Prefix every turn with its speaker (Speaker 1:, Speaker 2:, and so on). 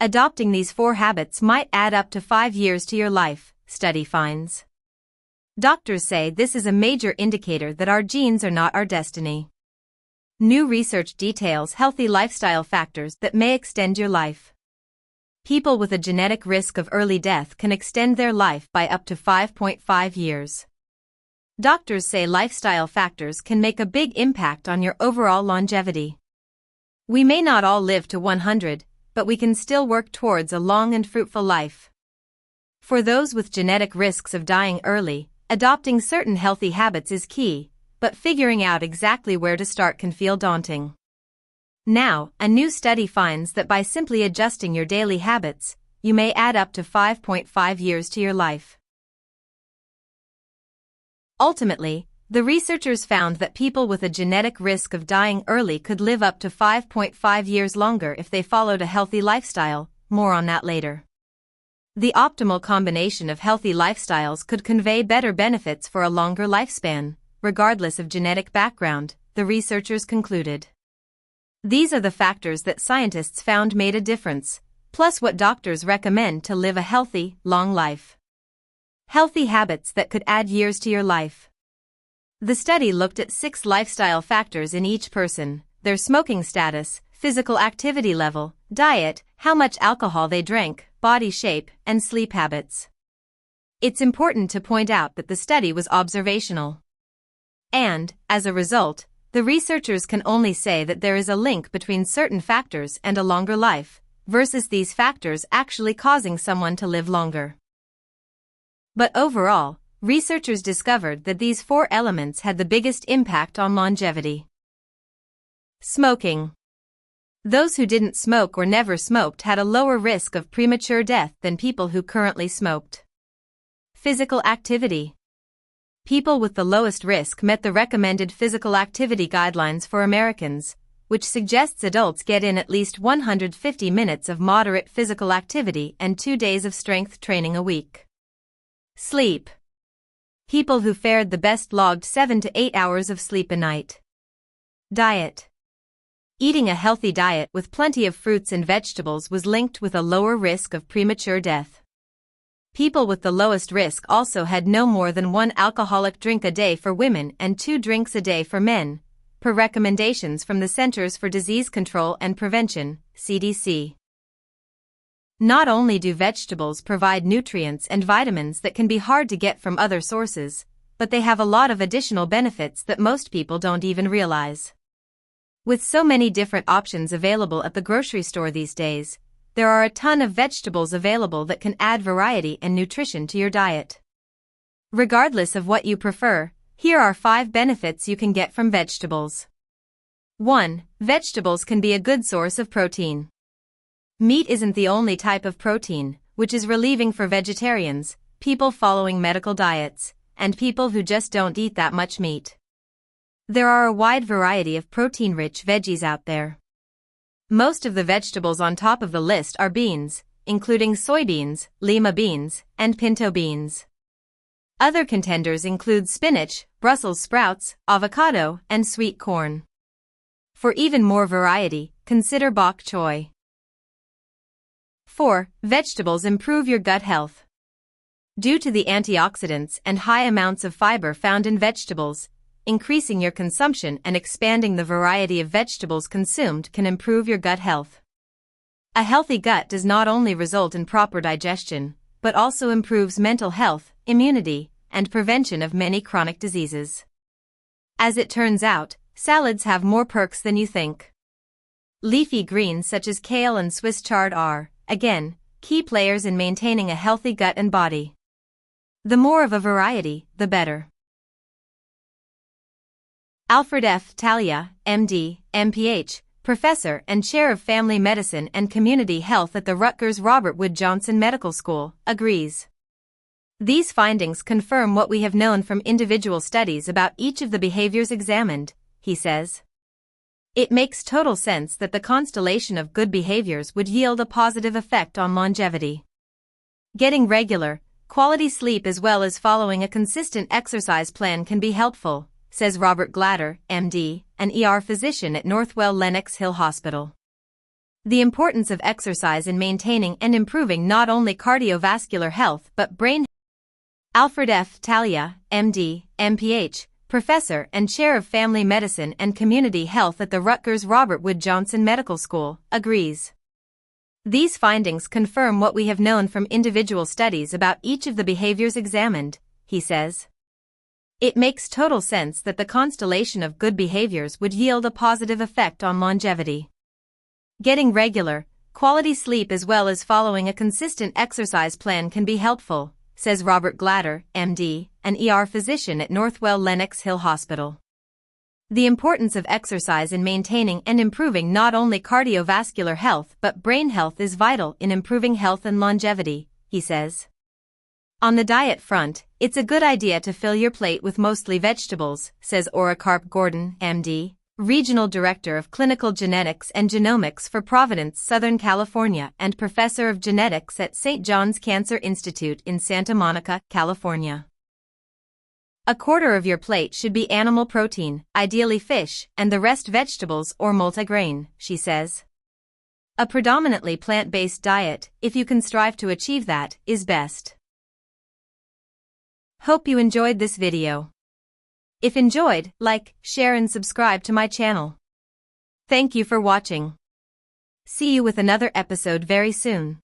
Speaker 1: Adopting these 4 habits might add up to 5 years to your life, study finds. Doctors say this is a major indicator that our genes are not our destiny. New research details healthy lifestyle factors that may extend your life. People with a genetic risk of early death can extend their life by up to 5.5 years. Doctors say lifestyle factors can make a big impact on your overall longevity. We may not all live to 100, but we can still work towards a long and fruitful life. For those with genetic risks of dying early, adopting certain healthy habits is key, but figuring out exactly where to start can feel daunting. Now, a new study finds that by simply adjusting your daily habits, you may add up to 5.5 years to your life. Ultimately, the researchers found that people with a genetic risk of dying early could live up to 5.5 years longer if they followed a healthy lifestyle. More on that later. The optimal combination of healthy lifestyles could convey better benefits for a longer lifespan, regardless of genetic background, the researchers concluded. These are the factors that scientists found made a difference, plus what doctors recommend to live a healthy, long life. Healthy habits that could add years to your life. The study looked at 6 lifestyle factors in each person: their smoking status, physical activity level, diet, how much alcohol they drank, body shape, and sleep habits. It's important to point out that the study was observational. And, as a result, the researchers can only say that there is a link between certain factors and a longer life, versus these factors actually causing someone to live longer. But overall, researchers discovered that these 4 elements had the biggest impact on longevity. Smoking. Those who didn't smoke or never smoked had a lower risk of premature death than people who currently smoked. Physical activity. People with the lowest risk met the recommended physical activity guidelines for Americans, which suggests adults get in at least 150 minutes of moderate physical activity and 2 days of strength training a week. Sleep. People who fared the best logged 7 to 8 hours of sleep a night. Diet. Eating a healthy diet with plenty of fruits and vegetables was linked with a lower risk of premature death. People with the lowest risk also had no more than 1 alcoholic drink a day for women and 2 drinks a day for men, per recommendations from the Centers for Disease Control and Prevention, CDC. Not only do vegetables provide nutrients and vitamins that can be hard to get from other sources, but they have a lot of additional benefits that most people don't even realize. With so many different options available at the grocery store these days, there are a ton of vegetables available that can add variety and nutrition to your diet. Regardless of what you prefer, here are 5 benefits you can get from vegetables. 1. Vegetables can be a good source of protein. Meat isn't the only type of protein, which is relieving for vegetarians, people following medical diets, and people who just don't eat that much meat. There are a wide variety of protein-rich veggies out there. Most of the vegetables on top of the list are beans, including soybeans, lima beans, and pinto beans. Other contenders include spinach, Brussels sprouts, avocado, and sweet corn. For even more variety, consider bok choy. 4. Vegetables improve your gut health. Due to the antioxidants and high amounts of fiber found in vegetables, increasing your consumption and expanding the variety of vegetables consumed can improve your gut health. A healthy gut does not only result in proper digestion, but also improves mental health, immunity, and prevention of many chronic diseases. As it turns out, salads have more perks than you think. Leafy greens such as kale and Swiss chard are, again, key players in maintaining a healthy gut and body. The more of a variety, the better. Alfred F. Talia, MD, MPH, Professor and Chair of Family Medicine and Community Health at the Rutgers Robert Wood Johnson Medical School, agrees. These findings confirm what we have known from individual studies about each of the behaviors examined, he says. It makes total sense that the constellation of good behaviors would yield a positive effect on longevity. Getting regular, quality sleep as well as following a consistent exercise plan can be helpful, says Robert Glatter, MD, an ER physician at Northwell Lenox Hill Hospital. The importance of exercise in maintaining and improving not only cardiovascular health but brain. Alfred F. Talia, MD, MPH, Professor and Chair of Family Medicine and Community Health at the Rutgers Robert Wood Johnson Medical School, agrees. These findings confirm what we have known from individual studies about each of the behaviors examined, he says. It makes total sense that the constellation of good behaviors would yield a positive effect on longevity. Getting regular, quality sleep as well as following a consistent exercise plan can be helpful, says Robert Glatter, MD, an ER physician at Northwell Lenox Hill Hospital. The importance of exercise in maintaining and improving not only cardiovascular health but brain health is vital in improving health and longevity, he says. On the diet front, it's a good idea to fill your plate with mostly vegetables, says Oracarp Gordon, MD, Regional Director of Clinical Genetics and Genomics for Providence, Southern California and Professor of Genetics at St. John's Cancer Institute in Santa Monica, California. A quarter of your plate should be animal protein, ideally fish, and the rest vegetables or multigrain, she says. A predominantly plant-based diet, if you can strive to achieve that, is best. Hope you enjoyed this video. If enjoyed, like, share and subscribe to my channel. Thank you for watching. See you with another episode very soon.